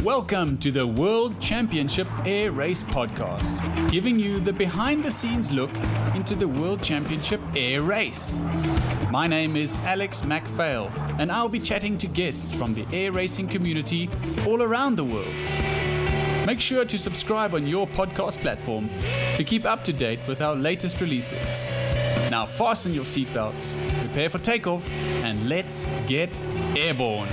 Welcome to the World Championship Air Race Podcast, giving you the behind-the-scenes look into the World Championship Air Race. My name is Alex MacPhail, and I'll be chatting to guests from the air racing community all around the world. Make sure to subscribe on your podcast platform to keep up to date with our latest releases. Now fasten your seatbelts, prepare for takeoff, and let's get airborne.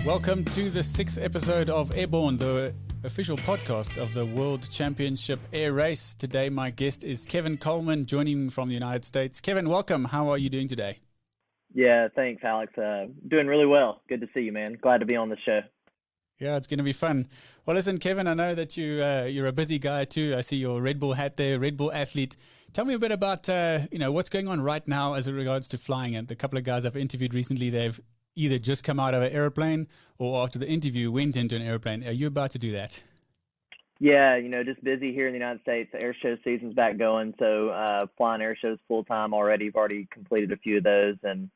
Welcome to the 6th episode of Airborne, the official podcast of the World Championship Air Race. Today my guest is Kevin Coleman, joining me from the United States. Kevin, welcome. How are you doing today? Yeah, thanks, Alex. Doing really well. Good to see you, man. Glad to be on the show. Yeah, it's going to be fun. Well, listen, Kevin, I know that you're a busy guy too. I see your Red Bull hat there, Red Bull athlete. Tell me a bit about what's going on right now as it regards to flying. And the couple of guys I've interviewed recently, they've either just come out of an airplane or after the interview went into an airplane. Are you about to do that? Yeah, just busy here in the United States. The air show season's back going, so flying air shows full time already. I've already completed a few of those, and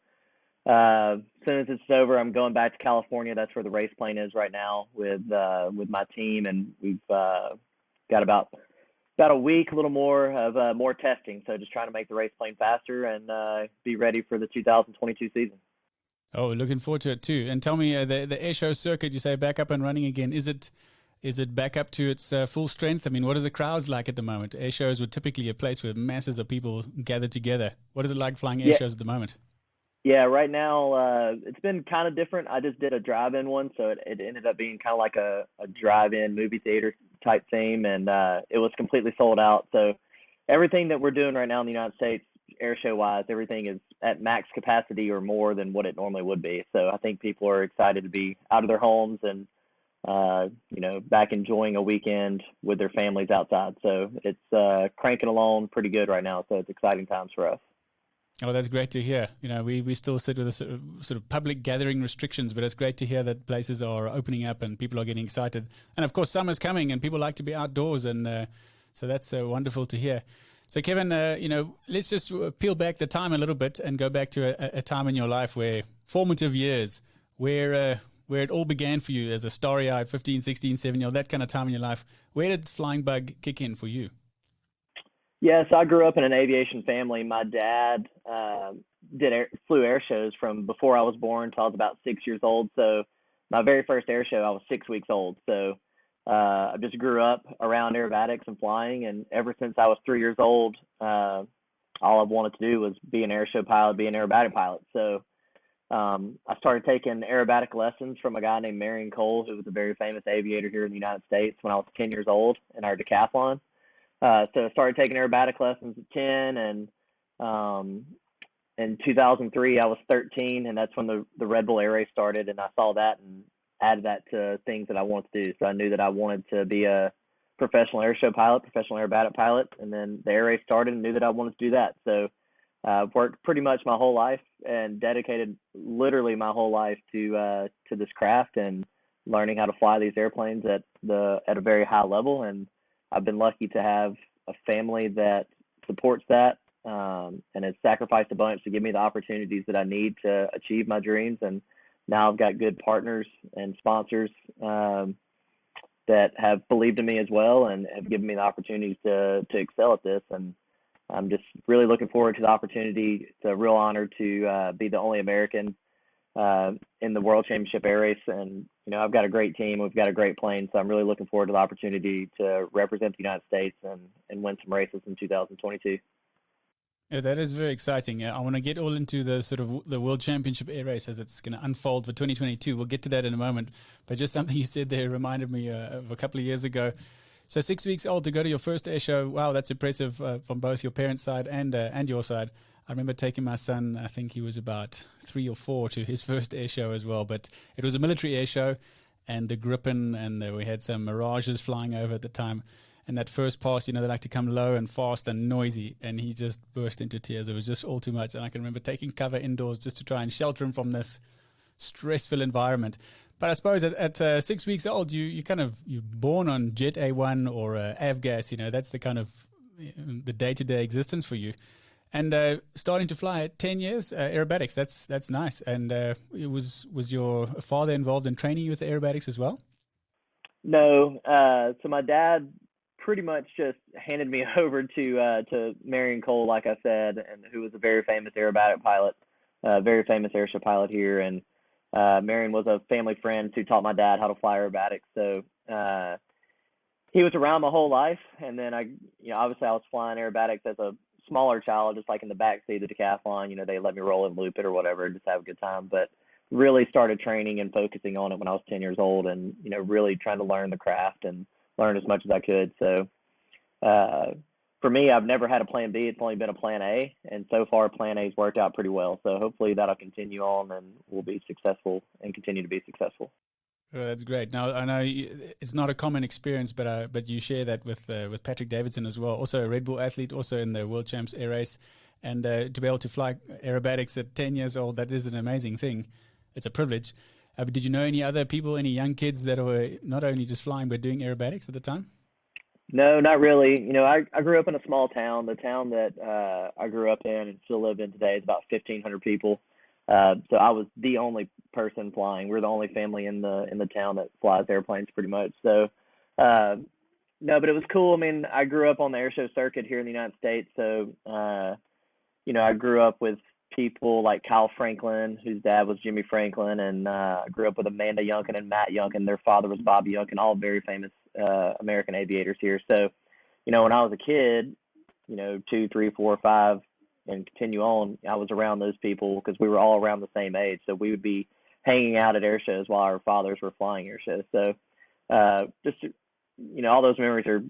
as soon as it's over, I'm going back to California. That's where the race plane is right now with my team, and we've got about a week, a little more of more testing. So just trying to make the race plane faster and be ready for the 2022 season. Oh, looking forward to it too. And tell me, the airshow circuit, you say back up and running again. Is it back up to its full strength? I mean, what are the crowds like at the moment? Airshows were typically a place where masses of people gather together. What is it like flying airshows at the moment? Yeah, right now it's been kind of different. I just did a drive-in one, so it ended up being kind of like a drive-in movie theater type theme, and it was completely sold out. So everything that we're doing right now in the United States, airshow wise, everything is at max capacity or more than what it normally would be. So I think people are excited to be out of their homes and back enjoying a weekend with their families outside. So it's cranking along pretty good right now. So it's exciting times for us. Oh, that's great to hear. We still sit with the sort of public gathering restrictions, but it's great to hear that places are opening up and people are getting excited. And of course, summer's coming and people like to be outdoors, and so that's wonderful to hear. So, Kevin, let's just peel back the time a little bit and go back to a time in your life where formative years, where it all began for you as a starry-eyed 15, 16, 17-year-old, that kind of time in your life. Where did flying bug kick in for you? Yeah, so I grew up in an aviation family. My dad flew air shows from before I was born until I was about 6 years old. So my very first air show, I was 6 weeks old. So I just grew up around aerobatics and flying, and ever since I was 3 years old, all I've wanted to do was be an air show pilot, be an aerobatic pilot. So I started taking aerobatic lessons from a guy named Marion Cole, who was a very famous aviator here in the United States, when I was 10 years old in our decathlon. So I started taking aerobatic lessons at 10, and in 2003 I was 13, and that's when the Red Bull Air Race started, and I saw that and added that to things that I wanted to do. So I knew that I wanted to be a professional air show pilot, professional aerobatic pilot, and then the air race started and knew that I wanted to do that. So I've worked pretty much my whole life and dedicated literally my whole life to this craft and learning how to fly these airplanes at a very high level. And I've been lucky to have a family that supports that and has sacrificed a bunch to give me the opportunities that I need to achieve my dreams. And now I've got good partners and sponsors that have believed in me as well and have given me the opportunities to excel at this. And I'm just really looking forward to the opportunity. It's a real honor to be the only American in the World Championship Air Race. And, I've got a great team. We've got a great plane. So I'm really looking forward to the opportunity to represent the United States and win some races in 2022. Yeah, that is very exciting. I want to get all into the sort of the World Championship Air Race as it's going to unfold for 2022. We'll get to that in a moment. But just something you said there reminded me of a couple of years ago. So 6 weeks old to go to your first air show. Wow, that's impressive from both your parents' side and your side. I remember taking my son, I think he was about 3 or 4, to his first air show as well. But it was a military air show, and the Gripen, and we had some Mirages flying over at the time. And that first pass, they like to come low and fast and noisy, and he just burst into tears. It was just all too much. And I can remember taking cover indoors just to try and shelter him from this stressful environment. But I suppose at 6 weeks old, you're born on Jet A1 or Avgas. That's the kind of the day-to-day existence for you. And starting to fly at 10 years, aerobatics, that's nice. And was your father involved in training you with the aerobatics as well? No, so my dad pretty much just handed me over to Marion Cole, like I said, and who was a very famous aerobatic pilot, very famous airshow pilot here. And Marion was a family friend who taught my dad how to fly aerobatics. So he was around my whole life. And then obviously I was flying aerobatics as a smaller child, just like in the backseat of the decathlon. They let me roll and loop it or whatever, and just have a good time. But really started training and focusing on it when I was 10 years old, and really trying to learn the craft and learn as much as I could. So for me, I've never had a plan B. It's only been a plan A, and so far plan A's worked out pretty well. So hopefully that'll continue on, and we'll be successful and continue to be successful. Oh, that's great. Now I know it's not a common experience, but you share that with Patrick Davidson as well, also a Red Bull athlete, also in the World Champs Air Race, and to be able to fly aerobatics at 10 years old, that is an amazing thing. It's a privilege. But did you know any other people, any young kids that were not only just flying but doing aerobatics at the time? No, not really. I grew up in a small town. The town that I grew up in and still live in today is about 1,500 people. So I was the only person flying. We're the only family in the town that flies airplanes, pretty much. So no, but it was cool. I mean, I grew up on the airshow circuit here in the United States. So I grew up with people like Kyle Franklin, whose dad was Jimmy Franklin, and I grew up with Amanda Youngkin and Matt Youngkin. Their father was Bobby Youngkin, all very famous American aviators here. So, when I was a kid, 2, 3, 4, 5, and continue on, I was around those people because we were all around the same age. So we would be hanging out at air shows while our fathers were flying air shows. So just, all those memories are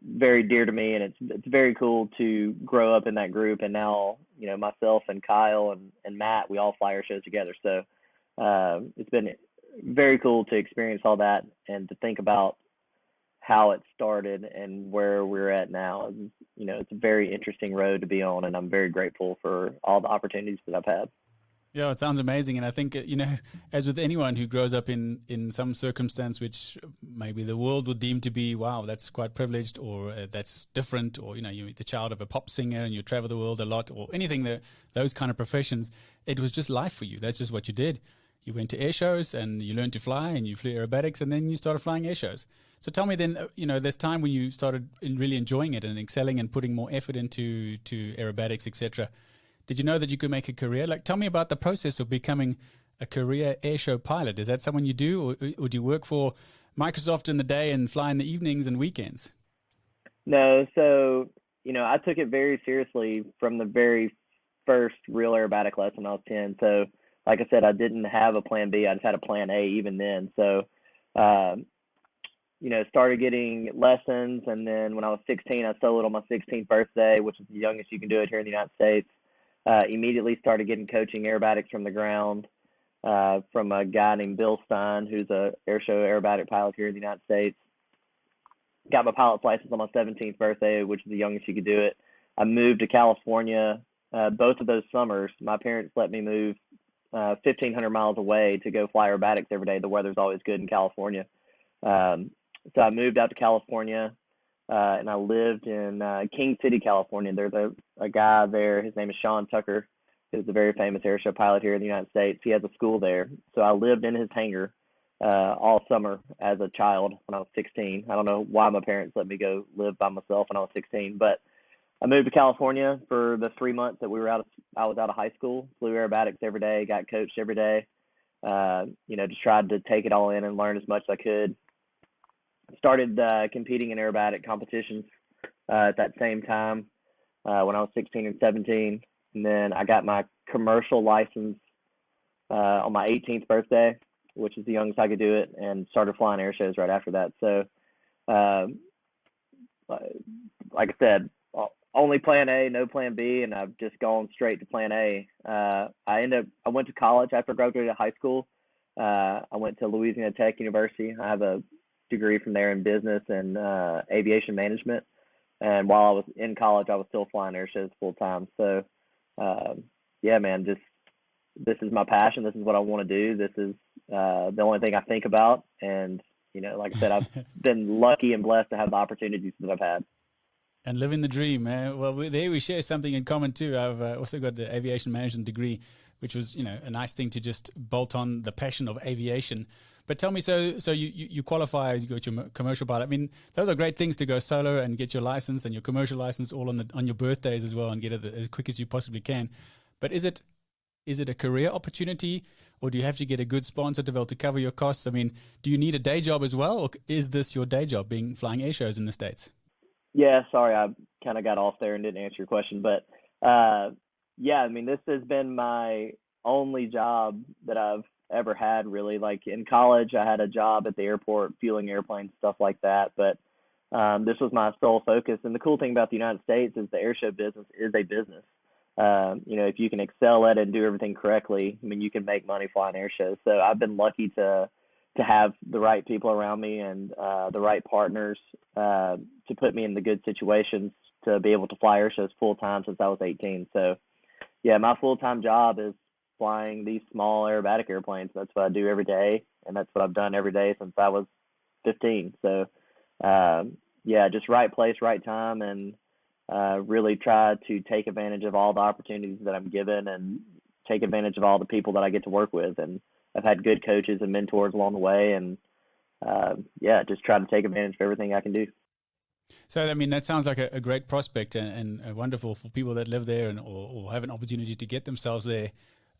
very dear to me, and it's very cool to grow up in that group. And now, myself and Kyle and Matt, we all fly air shows together. So it's been very cool to experience all that and to think about how it started and where we're at now. It's a very interesting road to be on, and I'm very grateful for all the opportunities that I've had. Yeah, it sounds amazing. And I think, as with anyone who grows up in some circumstance which maybe the world would deem to be, wow, that's quite privileged, or that's different, or, you're the child of a pop singer and you travel the world a lot, or anything, those kind of professions, it was just life for you. That's just what you did. You went to air shows and you learned to fly and you flew aerobatics, and then you started flying air shows. So tell me then, there's time when you started really enjoying it and excelling and putting more effort into aerobatics, etc. Did you know that you could make a career? Like, tell me about the process of becoming a career airshow pilot. Is that someone you do, or do you work for Microsoft in the day and fly in the evenings and weekends? No, so, I took it very seriously from the very first real aerobatic lesson when I was 10. So, like I said, I didn't have a plan B. I just had a plan A even then. So, started getting lessons. And then when I was 16, I soloed on my 16th birthday, which is the youngest you can do it here in the United States. Immediately started getting coaching aerobatics from the ground from a guy named Bill Stein, who's a airshow aerobatic pilot here in the United States. Got my pilot's license on my 17th birthday, which is the youngest you could do it. I moved to California both of those summers. My parents let me move 1,500 miles away to go fly aerobatics every day. The weather's always good in California. So I moved out to California, and I lived in King City, California. There's a guy there. His name is Sean Tucker, who's a very famous airshow pilot here in the United States. He has a school there. So I lived in his hangar all summer as a child when I was 16. I don't know why my parents let me go live by myself when I was 16, but I moved to California for the 3 months that I was out of high school. Flew aerobatics every day, got coached every day. Just tried to take it all in and learn as much as I could. Started competing in aerobatic competitions at that same time when I was 16 and 17. And then I got my commercial license on my 18th birthday, which is the youngest I could do it, and started flying air shows right after that. So, like I said, only plan A, no plan B, and I've just gone straight to plan A. I went to college after graduating high school. I went to Louisiana Tech University. I have a degree from there in business and aviation management. And while I was in college, I was still flying air shows full time. So, yeah, man, this is my passion. This is what I want to do. This is the only thing I think about. And, like I said, I've been lucky and blessed to have the opportunities that I've had. And living the dream, man. Well, there we share something in common too. I've also got the aviation management degree, which was, a nice thing to just bolt on the passion of aviation. But tell me, so you qualify, you got your commercial pilot. I mean, those are great things to go solo and get your license and your commercial license all on your birthdays as well, and get it as quick as you possibly can. But is it a career opportunity, or do you have to get a good sponsor to be able to cover your costs? I mean, do you need a day job as well, or is this your day job, flying air shows in the States? Yeah, sorry, I kind of got off there and didn't answer your question, but yeah, I mean, this has been my only job that I've ever had, really. Like in college, I had a job at the airport, fueling airplanes, stuff like that, but this was my sole focus. And the cool thing about the United States is the air show business is a business. If you can excel at it and do everything correctly, I mean, you can make money flying air shows. So I've been lucky to have the right people around me and the right partners to put me in the good situations to be able to fly air shows full time since I was 18. So yeah, my full time job is flying these small aerobatic airplanes. That's what I do every day, and that's what I've done every day since I was 15. So yeah, just right place, right time, and really try to take advantage of all the opportunities that I'm given and take advantage of all the people that I get to work with. And I've had good coaches and mentors along the way, and yeah, just try to take advantage of everything I can do. So, I mean, that sounds like a great prospect and wonderful for people that live there or have an opportunity to get themselves there.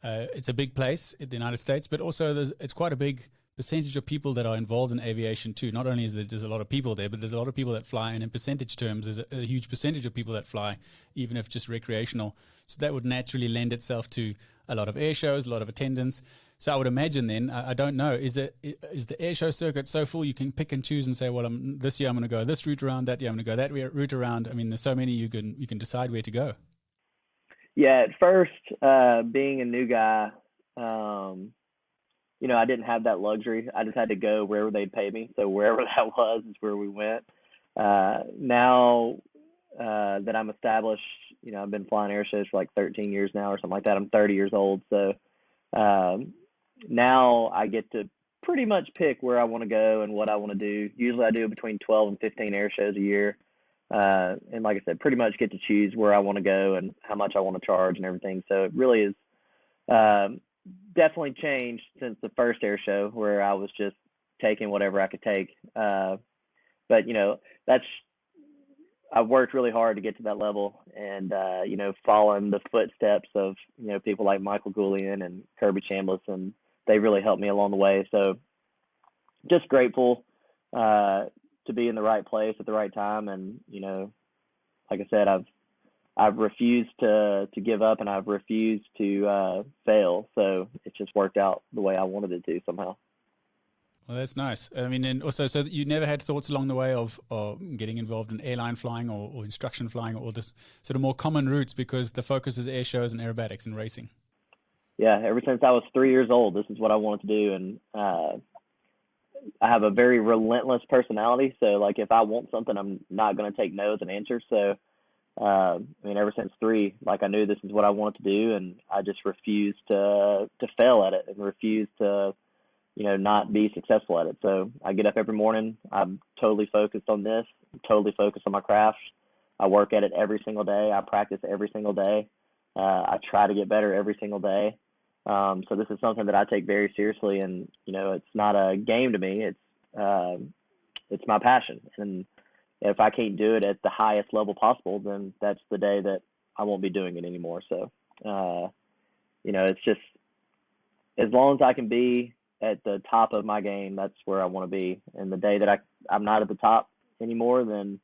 It's a big place in the United States, but also it's quite a big percentage of people that are involved in aviation too. Not only is there's a lot of people there, but there's a lot of people that fly, and in percentage terms, there's a huge percentage of people that fly, even if just recreational. So that would naturally lend itself to a lot of air shows, a lot of attendance. So I would imagine then, I don't know, is the air show circuit so full you can pick and choose and say, well, this year I'm going to go this route around, that year I'm going to go that route around. I mean, there's so many you can decide where to go. Yeah, at first, being a new guy, I didn't have that luxury. I just had to go wherever they'd pay me. So wherever that was is where we went. Now that I'm established, I've been flying air shows for like 13 years now or something like that. I'm 30 years old. So now I get to pretty much pick where I want to go and what I want to do. Usually I do between 12 and 15 air shows a year. And like I said, pretty much get to choose where I want to go and how much I want to charge and everything. So it really is definitely changed since the first air show, where I was just taking whatever I could take. But I've worked really hard to get to that level, and following the footsteps of people like Michael Goulian and Kirby Chambliss, and they really helped me along the way. So just grateful to be in the right place at the right time, and like I said, I've refused to give up, and I've refused to fail. So it just worked out the way I wanted it to somehow. Well, that's nice. I mean, and also, so you never had thoughts along the way of getting involved in airline flying or instruction flying or this sort of more common routes, because the focus is air shows and aerobatics and racing. Yeah, ever since I was 3 years old, this is what I wanted to do. And I have a very relentless personality. So, like, if I want something, I'm not going to take no as an answer. So, ever since 3, like, I knew this is what I wanted to do, and I just refused to fail at it and refused to not be successful at it. So I get up every morning. I'm totally focused on this. I'm totally focused on my craft. I work at it every single day. I practice every single day. I try to get better every single day. So this is something that I take very seriously, and it's not a game to me. It's my passion, and if I can't do it at the highest level possible, then that's the day that I won't be doing it anymore. So it's just, as long as I can be at the top of my game, that's where I want to be. And the day that I'm not at the top anymore, then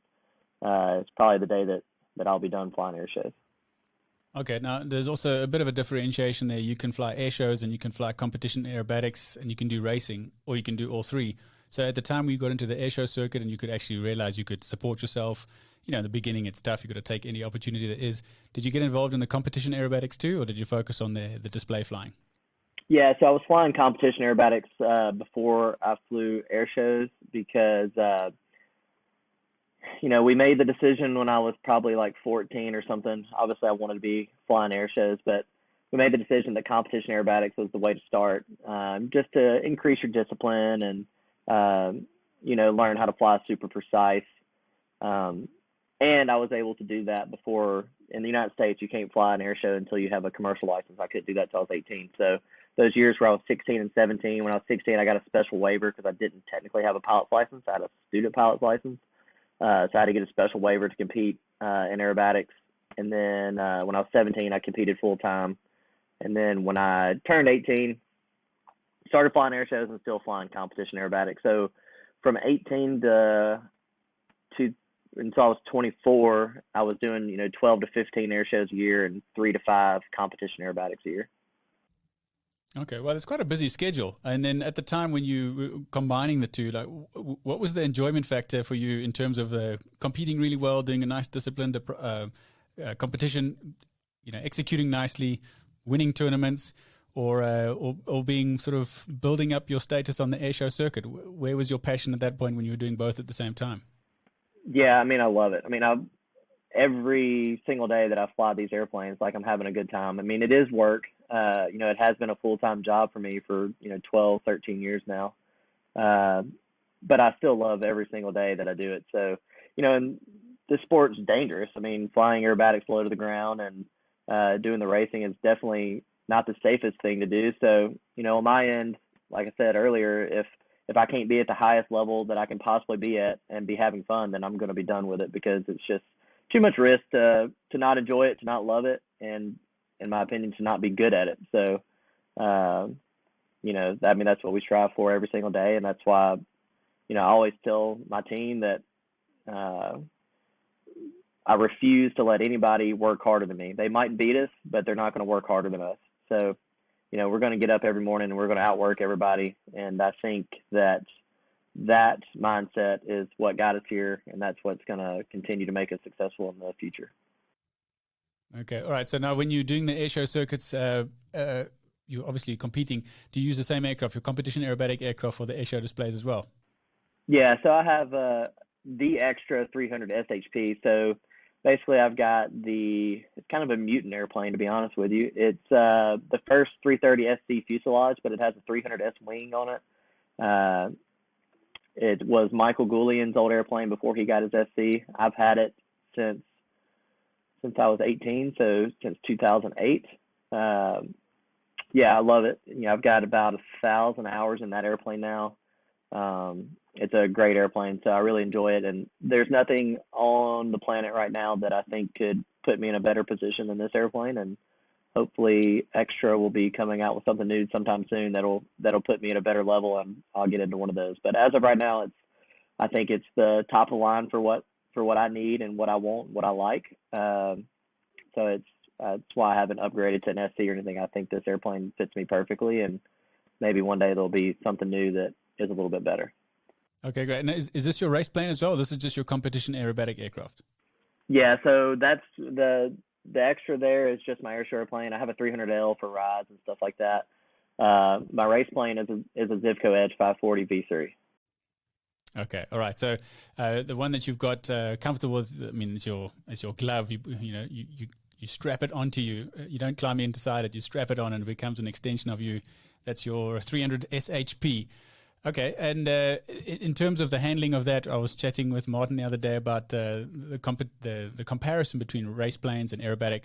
it's probably the day that I'll be done flying air shows. Okay, now there's also a bit of a differentiation there. You can fly air shows and you can fly competition aerobatics and you can do racing, or you can do all three. So at the time we got into the air show circuit and you could actually realize you could support yourself, in the beginning it's tough. You've got to take any opportunity there is. Did you get involved in the competition aerobatics too, or did you focus on the display flying? Yeah, so I was flying competition aerobatics before I flew air shows, because we made the decision when I was probably like 14 or something. Obviously, I wanted to be flying air shows, but we made the decision that competition aerobatics was the way to start, just to increase your discipline and, learn how to fly super precise. And I was able to do that before. In the United States, you can't fly an air show until you have a commercial license. I couldn't do that until I was 18. So those years where I was 16 and 17, when I was 16, I got a special waiver because I didn't technically have a pilot's license. I had a student pilot's license. So I had to get a special waiver to compete in aerobatics. And then when I was 17, I competed full time. And then when I turned 18, started flying air shows and still flying competition aerobatics. So from 18 to until I was 24, I was doing 12 to 15 air shows a year and 3 to 5 competition aerobatics a year. Okay, well, it's quite a busy schedule. And then at the time when you were combining the two, like, what was the enjoyment factor for you in terms of competing really well, doing a nice disciplined competition, executing nicely, winning tournaments, or being sort of building up your status on the airshow circuit? Where was your passion at that point when you were doing both at the same time? Yeah, I mean, I love it. I mean, every single day that I fly these airplanes, like I'm having a good time. I mean, it is work. It has been a full-time job for me for 12, 13 years now. But I still love every single day that I do it. So, and the sport's dangerous. I mean, flying aerobatics low to the ground and doing the racing is definitely not the safest thing to do. So, on my end, like I said earlier, if I can't be at the highest level that I can possibly be at and be having fun, then I'm going to be done with it because it's just too much risk to not enjoy it, to not love it, and in my opinion, to not be good at it. So, that's what we strive for every single day. And that's why, I always tell my team that I refuse to let anybody work harder than me. They might beat us, but they're not going to work harder than us. So, we're going to get up every morning and we're going to outwork everybody. And I think that mindset is what got us here, and that's what's going to continue to make us successful in the future. Okay, all right. So now when you're doing the airshow circuits, you're obviously competing. Do you use the same aircraft, your competition aerobatic aircraft, for the airshow displays as well? Yeah, so I have the extra 300 SHP. So basically I've got it's kind of a mutant airplane, to be honest with you. It's the first 330 SC fuselage, but it has a 300S wing on it. It was Michael Goulian's old airplane before he got his SC. I've had it since I was 18, so since 2008. Yeah, I love it. I've got about 1,000 hours in that airplane now. It's a great airplane, so I really enjoy it. And there's nothing on the planet right now that I think could put me in a better position than this airplane. And hopefully Extra will be coming out with something new sometime soon that'll put me at a better level, and I'll get into one of those. But as of right now, I think it's the top of the line for what I need and what I want, what I like. So that's why I haven't upgraded to an SC or anything. I think this airplane fits me perfectly, and maybe one day there'll be something new that is a little bit better. Okay, great. And is this your race plane as well? Or this is just your competition aerobatic aircraft? Yeah, so that's the Extra there is just my airshow plane. I have a 300L for rides and stuff like that. My race plane is a Zivco Edge 540 V3. Okay, all right. So the one that you've got comfortable with, I mean, it's your glove. You strap it onto you. You don't climb inside it. You strap it on, and it becomes an extension of you. That's your 300 SHP. Okay, and in terms of the handling of that, I was chatting with Martin the other day about the comparison between race planes and aerobatic.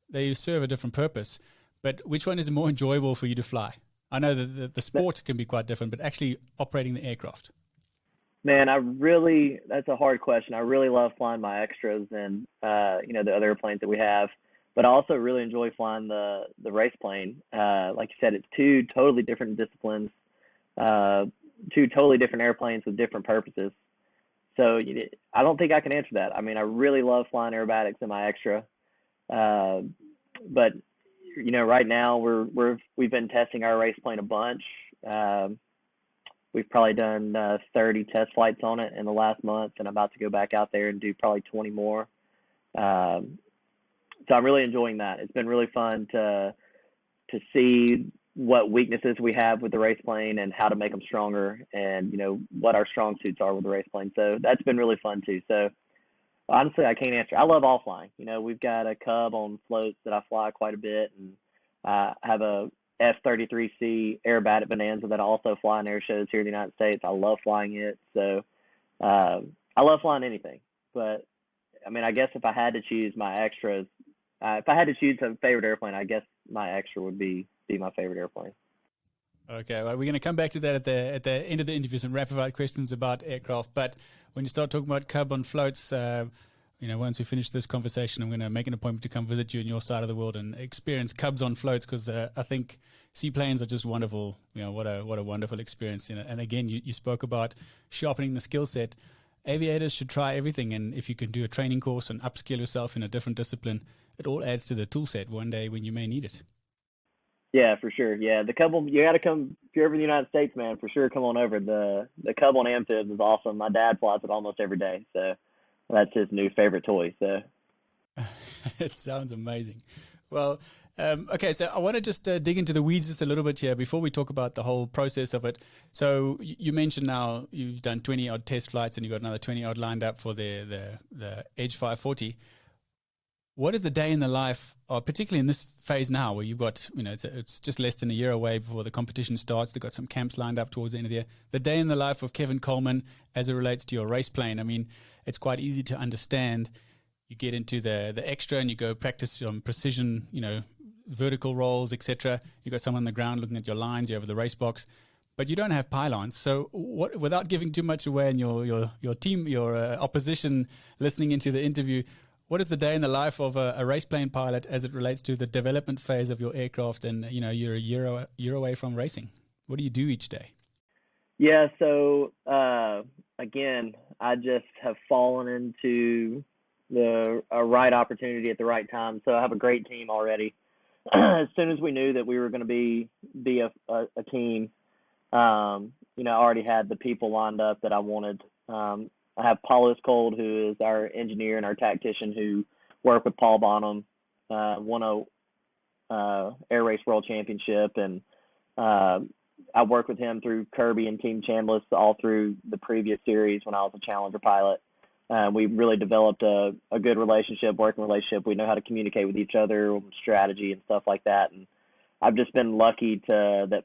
They serve a different purpose, but which one is more enjoyable for you to fly? I know that the sport can be quite different, but actually operating the aircraft. Man, that's a hard question. I really love flying my Extras and the other airplanes that we have, but I also really enjoy flying the race plane. Like you said, it's two totally different disciplines. Two totally different airplanes with different purposes. So I don't think I can answer that. I mean, I really love flying aerobatics in my Extra, but right now we've been testing our race plane a bunch. We've probably done 30 test flights on it in the last month, and I'm about to go back out there and do probably 20 more. So I'm really enjoying that. It's been really fun to see what weaknesses we have with the race plane and how to make them stronger, and what our strong suits are with the race plane. So that's been really fun too. So honestly, I can't answer. I love all flying. We've got a Cub on floats that I fly quite a bit, and I have a F-33C Aerobatic Bonanza that I also fly in air shows here in the United States. I love flying it. So I love flying anything, but I mean, I guess if I had to choose my extras, if I had to choose a favorite airplane, I guess my extra would be my favorite airplane. Okay, well, we're going to come back to that at the end of the interview, some rapid-fire questions about aircraft. But when you start talking about Cub on floats, once we finish this conversation, I'm going to make an appointment to come visit you in your side of the world and experience Cubs on floats, because I think seaplanes are just wonderful. What a wonderful experience. And again, you spoke about sharpening the skill set. Aviators should try everything, and if you can do a training course and upskill yourself in a different discipline, it all adds to the tool set one day when you may need it. Yeah, for sure. Yeah, the Cub, you got to come if you're ever in the United States, man. For sure, come on over. The Cub on Amphibs is awesome. My dad flies it almost every day, so that's his new favorite toy. So it sounds amazing. Well, okay, so I want to just dig into the weeds just a little bit here before we talk about the whole process of it. So you mentioned now you've done 20 odd test flights and you've got another 20 odd lined up for the Edge 540. What is the day in the life, or particularly in this phase now where you've got, it's just less than a year away before the competition starts. They've got some camps lined up towards the end of the year. The day in the life of Kevin Coleman as it relates to your race plane. I mean, it's quite easy to understand. You get into the extra and you go practice some precision, vertical rolls, etc. You've got someone on the ground looking at your lines. You have the race box, but you don't have pylons. So without giving too much away and your team, your opposition listening into the interview, what is the day in the life of a race plane pilot as it relates to the development phase of your aircraft? And, you're a year away from racing. What do you do each day? Yeah, so again, I just have fallen into the right opportunity at the right time. So I have a great team already. As soon as we knew that we were going to be a team, I already had the people lined up that I wanted. I have Paul Iscold, who is our engineer and our tactician, who worked with Paul Bonham, won a Air Race World Championship, and I worked with him through Kirby and Team Chambliss all through the previous series when I was a Challenger pilot. We really developed a good working relationship. We know how to communicate with each other, strategy and stuff like that. And I've just been lucky that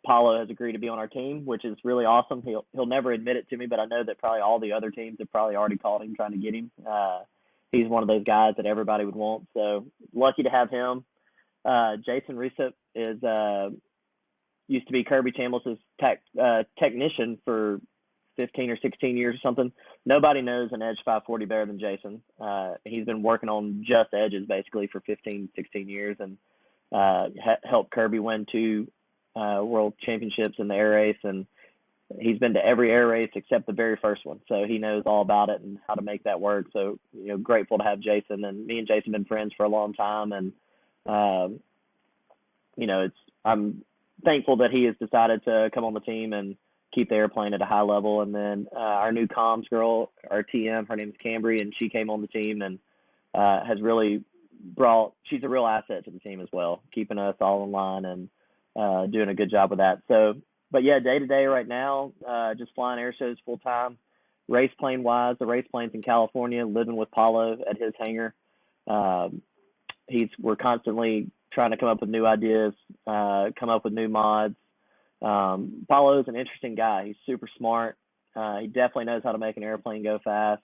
Paulo has agreed to be on our team, which is really awesome. He'll never admit it to me, but I know that probably all the other teams have probably already called him trying to get him. He's one of those guys that everybody would want. So lucky to have him. Jason Recep used to be Kirby Chambliss's technician for 15 or 16 years or something. Nobody knows an Edge 540 better than Jason. He's been working on just edges basically for 15, 16 years and helped Kirby win 2 world championships in the air race. And he's been to every air race except the very first one. So he knows all about it and how to make that work. So, grateful to have Jason. And me and Jason have been friends for a long time. And, I'm thankful that he has decided to come on the team and keep the airplane at a high level. And then our new comms girl, our TM, her name is Cambry, and she came on the team and has really she's a real asset to the team as well, keeping us all in line and doing a good job with that. So, but yeah, day to day right now, just flying air shows full time. Race plane wise, the race plane's in California, living with Paulo at his hangar. We're constantly trying to come up with new ideas, come up with new mods. Paulo is an interesting guy. He's super smart. He definitely knows how to make an airplane go fast.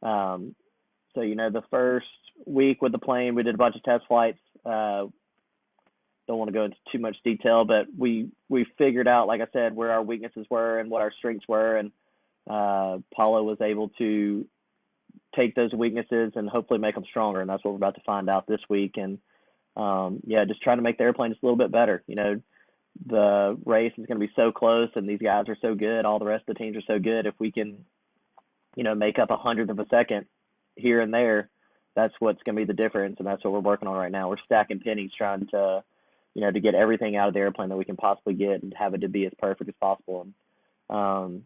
So, the first week with the plane, we did a bunch of test flights. Don't want to go into too much detail, but we figured out, like I said, where our weaknesses were and what our strengths were. And Paulo was able to take those weaknesses and hopefully make them stronger. And that's what we're about to find out this week. And just trying to make the airplane just a little bit better. The race is going to be so close and these guys are so good. All the rest of the teams are so good. If we can, make up 100th of a second here and there, that's what's going to be the difference. And that's what we're working on right now. We're stacking pennies trying to, to get everything out of the airplane that we can possibly get and have it to be as perfect as possible. And,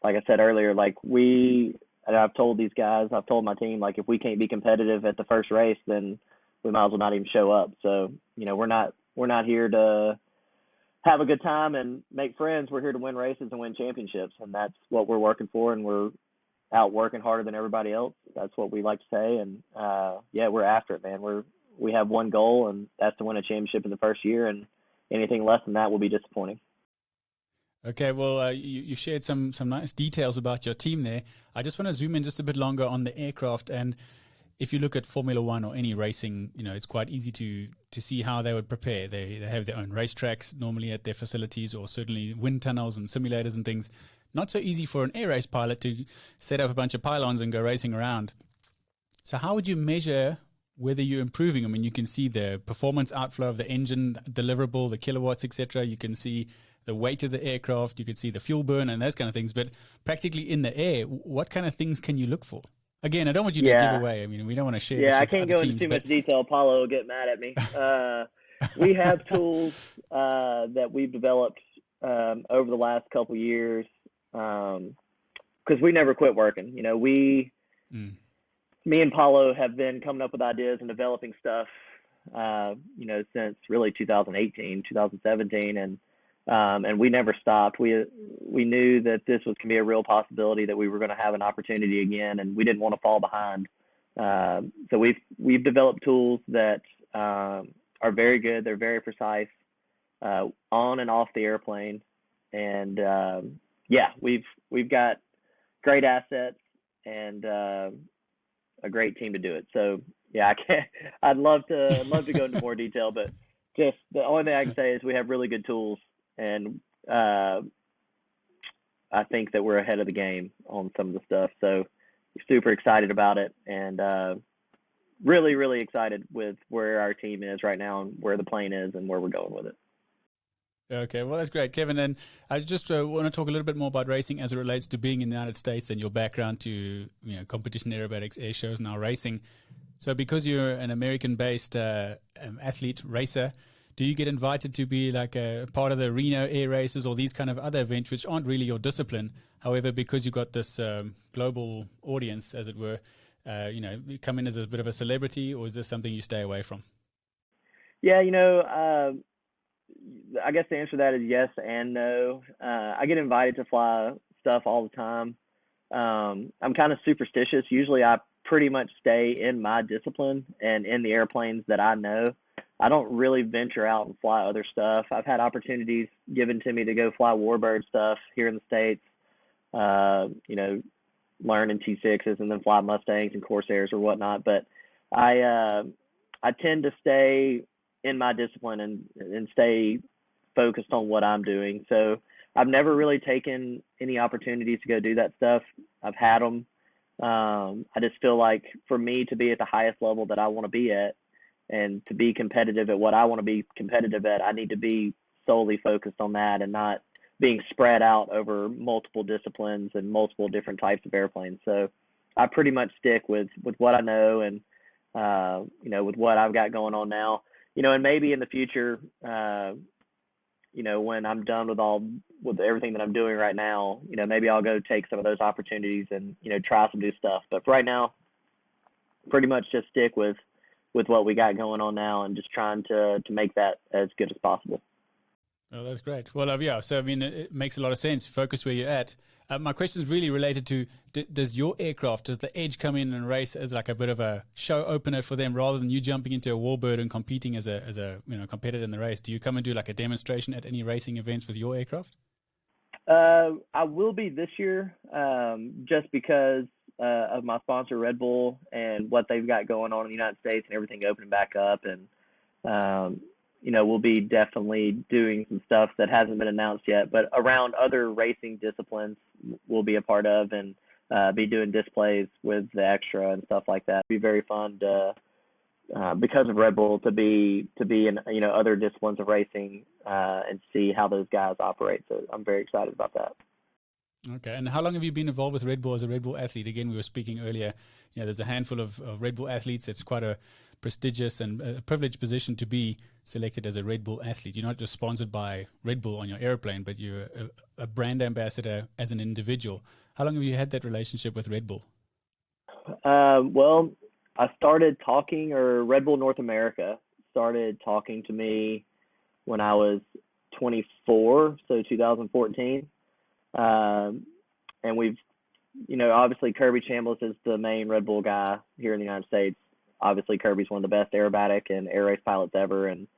like I said earlier, I've told these guys, I've told my team, if we can't be competitive at the first race, then we might as well not even show up. So, we're not here to have a good time and make friends. We're here to win races and win championships. And that's what we're working for. And we're out working harder than everybody else. That's what we like to say. And we're after it, man. We have one goal, and that's to win a championship in the first year. And anything less than that will be disappointing. Okay, well, you shared some nice details about your team there. I just want to zoom in just a bit longer on the aircraft. And if you look at Formula One or any racing, it's quite easy to see how they would prepare. They have their own racetracks normally at their facilities, or certainly wind tunnels and simulators and things. Not so easy for an air race pilot to set up a bunch of pylons and go racing around. So how would you measure whether you're improving? I mean, you can see the performance outflow of the engine deliverable, the kilowatts, etc. You can see the weight of the aircraft, you could see the fuel burn and those kind of things. But practically in the air, what kind of things can you look for? Again, I don't want you to give away. I mean, we don't want to share this with I can't other go teams, into too much detail. Paulo will get mad at me. We have tools that we've developed over the last couple of years because we never quit working. Me and Paulo have been coming up with ideas and developing stuff, since really 2018, 2017, and we never stopped. We knew that this was going to be a real possibility, that we were going to have an opportunity again, and we didn't want to fall behind. So we've developed tools that are very good. They're very precise on and off the airplane, and we've got great assets and a great team to do it. So I can't. I'd love to go into more detail, but just the only thing I can say is we have really good tools, and I think that we're ahead of the game on some of the stuff. So super excited about it, and really, really excited with where our team is right now and where the plane is and where we're going with it. Okay, well, that's great, Kevin. And I just want to talk a little bit more about racing as it relates to being in the United States and your background to competition aerobatics, air shows, now racing. So because you're an American-based athlete, racer, do you get invited to be like a part of the Reno air races or these kind of other events which aren't really your discipline? However, because you've got this global audience, as it were, you come in as a bit of a celebrity, or is this something you stay away from? Yeah, I guess the answer to that is yes and no. I get invited to fly stuff all the time. I'm kind of superstitious. Usually I pretty much stay in my discipline and in the airplanes that I know. I don't really venture out and fly other stuff. I've had opportunities given to me to go fly Warbird stuff here in the States, learn in T6s and then fly Mustangs and Corsairs or whatnot. But I tend to stay in my discipline and stay focused on what I'm doing. So I've never really taken any opportunities to go do that stuff. I've had them. I just feel like for me to be at the highest level that I want to be at and to be competitive at what I want to be competitive at, I need to be solely focused on that and not being spread out over multiple disciplines and multiple different types of airplanes. So I pretty much stick with what I know and, with what I've got going on now. And maybe in the future, when I'm done with everything that I'm doing right now, maybe I'll go take some of those opportunities and, try some new stuff. But for right now, pretty much just stick with what we got going on now and just trying to make that as good as possible. Oh, that's great. Well, so, I mean, it makes a lot of sense. Focus where you're at. My question is really related to, does your aircraft, does the Edge come in and race as like a bit of a show opener for them rather than you jumping into a Warbird and competing as a competitor in the race? Do you come and do like a demonstration at any racing events with your aircraft? I will be this year just because of my sponsor, Red Bull, and what they've got going on in the United States and everything opening back up. And, we'll be definitely doing some stuff that hasn't been announced yet, but around other racing disciplines we'll be a part of and be doing displays with the extra and stuff like that. It'd be very fun to, because of Red Bull, to be in, other disciplines of racing and see how those guys operate. So I'm very excited about that. Okay. And how long have you been involved with Red Bull as a Red Bull athlete? Again, we were speaking earlier, there's a handful of Red Bull athletes. It's quite a prestigious and a privileged position to be selected as a Red Bull athlete. You're not just sponsored by Red Bull on your airplane, but you're a brand ambassador as an individual. How long have you had that relationship with Red Bull? Well, I started talking, or Red Bull North America started talking to me when I was 24, so 2014. And we've, obviously Kirby Chambliss is the main Red Bull guy here in the United States. Obviously Kirby's one of the best aerobatic and air race pilots ever. And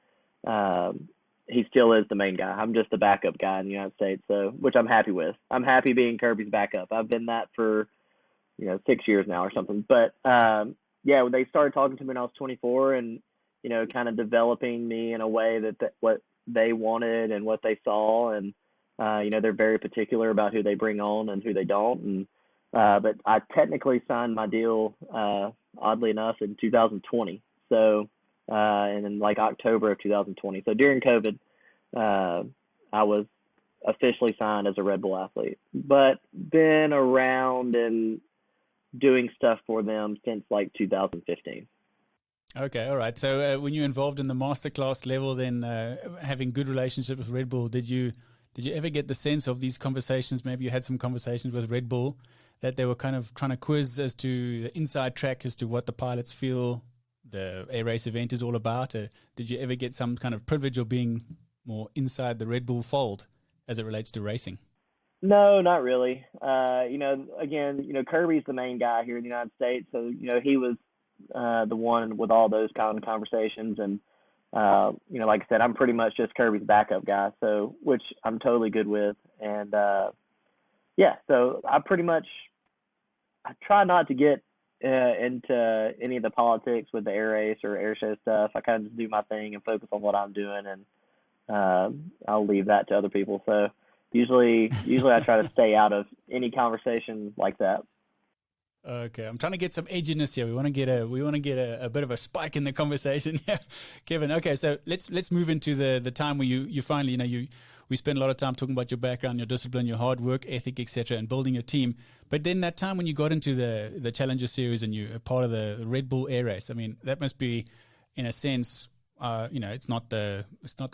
he still is the main guy. I'm just the backup guy in the United States, so which I'm happy with. I'm happy being Kirby's backup. I've been that for 6 years now or something. But yeah, they started talking to me when I was 24, and kind of developing me in a way that what they wanted and what they saw, and they're very particular about who they bring on and who they don't. And but I technically signed my deal, oddly enough, in 2020. So and in like October of 2020. So during COVID, I was officially signed as a Red Bull athlete, but been around and doing stuff for them since like 2015. Okay, all right. So when you're involved in the masterclass level, then having good relationships with Red Bull, did you ever get the sense of these conversations? Maybe you had some conversations with Red Bull that they were kind of trying to quiz as to the inside track as to what the pilots feel the air race event is all about. Did you ever get some kind of privilege of being more inside the Red Bull fold as it relates to racing? No, not really. Again, Kirby's the main guy here in the United States, so he was the one with all those kind of conversations, and like I said, I'm pretty much just Kirby's backup guy, so which I'm totally good with, and yeah, so I try not to get into any of the politics with the air race or air show stuff. I kind of just do my thing and focus on what I'm doing, and I'll leave that to other people. So usually I try to stay out of any conversation like that. Okay, I'm trying to get some edginess here. We want to get a bit of a spike in the conversation here, Kevin. Okay, so let's move into the time where you finally, we spent a lot of time talking about your background, your discipline, your hard work ethic, etc., and building your team. But then that time when you got into the Challenger Series and you're part of the Red Bull Air Race, I mean, that must be, in a sense, it's not the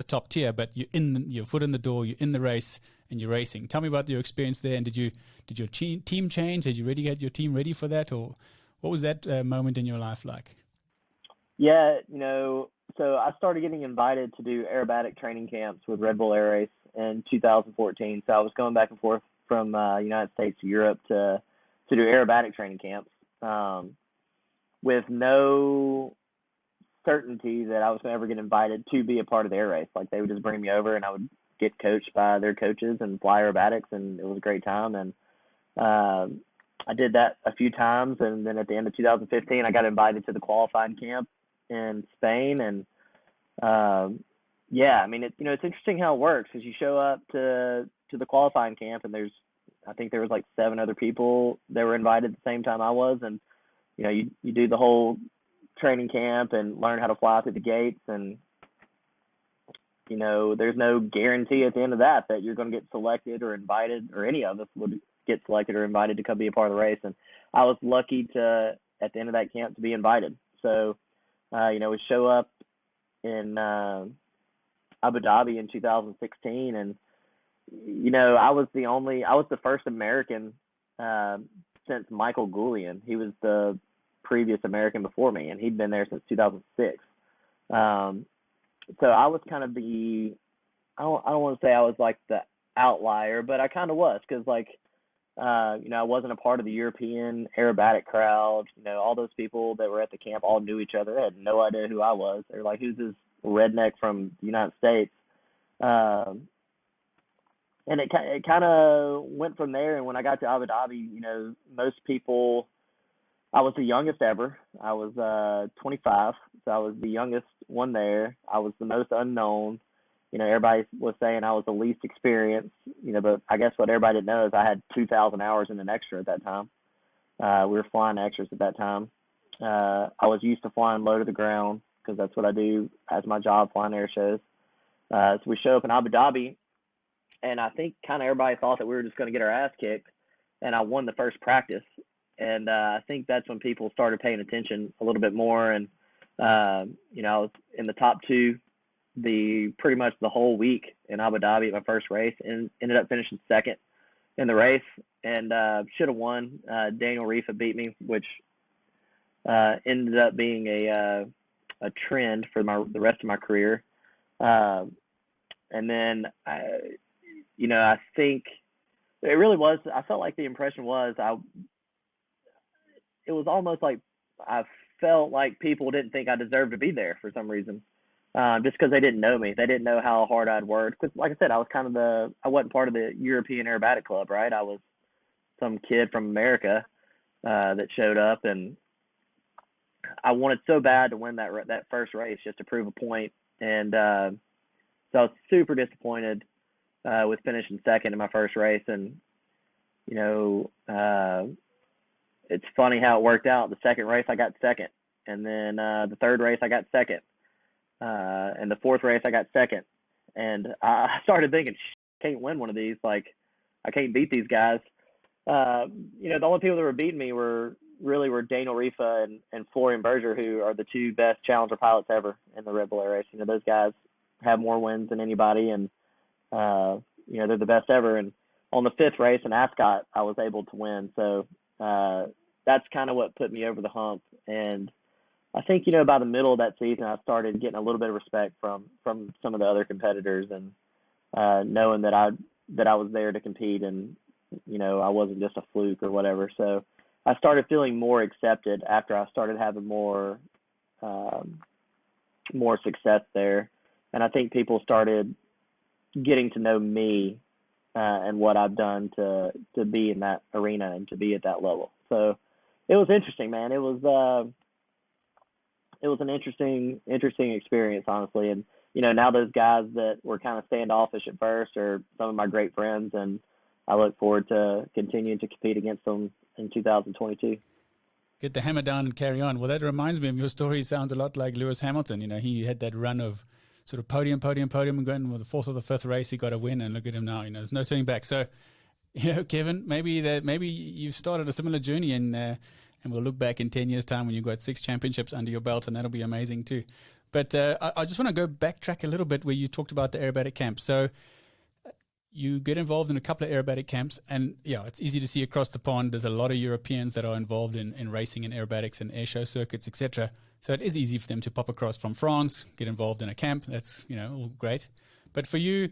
top tier, but your foot in the door, you're in the race and you're racing. Tell me about your experience there, and did your team change? Had you already had your team ready for that, or what was that moment in your life like? Yeah, so I started getting invited to do aerobatic training camps with Red Bull Air Race in 2014. So I was going back and forth from United States to Europe to do aerobatic training camps with no certainty that I was going to ever get invited to be a part of the air race. Like, they would just bring me over and I would get coached by their coaches and fly aerobatics, and it was a great time. And I did that a few times, and then at the end of 2015, I got invited to the qualifying camp in Spain. And yeah, I mean, it's interesting how it works, because you show up to the qualifying camp, and I think there was like 7 other people that were invited at the same time I was, and you do the whole training camp and learn how to fly through the gates, and there's no guarantee at the end of that you're going to get selected or invited, or any of us would get selected or invited to come be a part of the race. And I was lucky to, at the end of that camp, to be invited. So we show up in Abu Dhabi in 2016, and I was the first American since Michael Goulian. He was the previous American before me, and he'd been there since 2006. So I was kind of I don't want to say I was like the outlier, but I kind of was, because I wasn't a part of the European aerobatic crowd. All those people that were at the camp all knew each other. They had no idea who I was. They're like, who's this redneck from the United States? And it kind of went from there. And when I got to Abu Dhabi, most people, I was the youngest ever. I was 25, so I was the youngest one there. I was the most unknown. Everybody was saying I was the least experienced, but I guess what everybody didn't know is I had 2,000 hours in an extra at that time. We were flying extras at that time. I was used to flying low to the ground, because that's what I do as my job, flying air shows. So we show up in Abu Dhabi, and I think kind of everybody thought that we were just going to get our ass kicked, and I won the first practice. And I think that's when people started paying attention a little bit more. And, I was in the top 2 pretty much the whole week in Abu Dhabi at my first race, and ended up finishing second in the race, and should have won. Daniel Rifa beat me, which ended up being a trend for the rest of my career. And then, I think it really was, I felt like the impression was, it was almost like I felt like people didn't think I deserved to be there for some reason. just because they didn't know me. They didn't know how hard I'd worked. Because, like I said, I was kind of I wasn't part of the European Aerobatic Club, right? I was some kid from America that showed up, and I wanted so bad to win that first race just to prove a point. And so I was super disappointed with finishing second in my first race. And, you know, it's funny how it worked out. The second race, I got second. And then the third race, I got second. And the fourth race, I got second. And I started thinking, I can't win one of these. Like, I can't beat these guys. You know, the only people that were beating me were Daniel Rifa and Florian Berger, who are the two best Challenger pilots ever in the Red Bull Air Race. You know, those guys have more wins than anybody, and, you know, they're the best ever. And on the fifth race in Ascot, I was able to win. So that's kind of what put me over the hump. And I think, you know, by the middle of that season, I started getting a little bit of respect from some of the other competitors, and knowing that I was there to compete, and, you know, I wasn't just a fluke or whatever. So I started feeling more accepted after I started having more success there. And I think people started getting to know me and what I've done to be in that arena and to be at that level. So it was interesting, man. It was an interesting experience, honestly. And, you know, now those guys that were kind of standoffish at first are some of my great friends, and I look forward to continuing to compete against them in 2022. Get the hammer down and carry on. Well, that reminds me of your story. Sounds a lot like Lewis Hamilton. You know, he had that run of sort of podium, and going with the fourth or the fifth race, he got a win, and look at him now. You know, there's no turning back. So, you know, Kevin, maybe you've started a similar journey, and we'll look back in 10 years' time when you've got 6 championships under your belt, and that'll be amazing too. But I just want to go backtrack a little bit where you talked about the aerobatic camp. So you get involved in a couple of aerobatic camps, and yeah, it's easy to see across the pond. There's a lot of Europeans that are involved in racing and aerobatics and airshow circuits, etc. So it is easy for them to pop across from France, get involved in a camp. That's, you know, all great. But for you,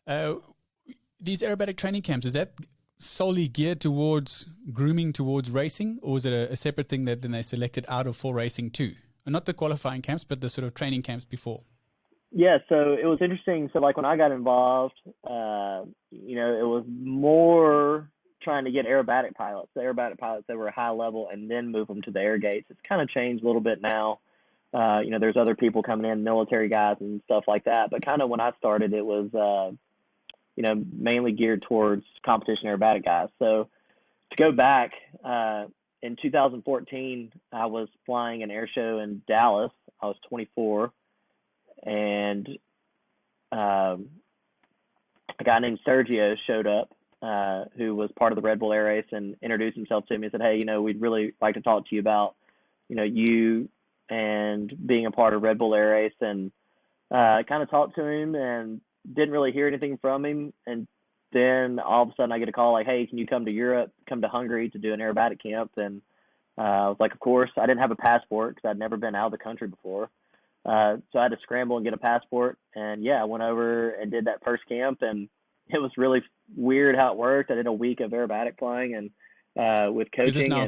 these aerobatic training camps, is that solely geared towards grooming towards racing, or is it a separate thing that then they selected out of for racing too? And not the qualifying camps, but the sort of training camps before. Yeah, so it was interesting. So, like, when I got involved, you know, it was more trying to get aerobatic pilots, the aerobatic pilots that were high level, and then move them to the air gates. It's kind of changed a little bit now. You know, there's other people coming in, military guys and stuff like that. But kind of when I started, it was, you know, mainly geared towards competition aerobatic guys. So to go back, in 2014, I was flying an air show in Dallas. I was 24. And a guy named Sergio showed up, who was part of the Red Bull Air Race, and introduced himself to me and said, hey, you know, we'd really like to talk to you about, you know, you and being a part of Red Bull Air Race. And kind of talked to him and didn't really hear anything from him. And then all of a sudden I get a call like, hey, can you come to Europe, come to Hungary to do an aerobatic camp? And I was like, of course. I didn't have a passport because I'd never been out of the country before. So I had to scramble and get a passport. And yeah, I went over and did that first camp, and it was really weird how it worked. I did a week of aerobatic flying and with coaching. Is this now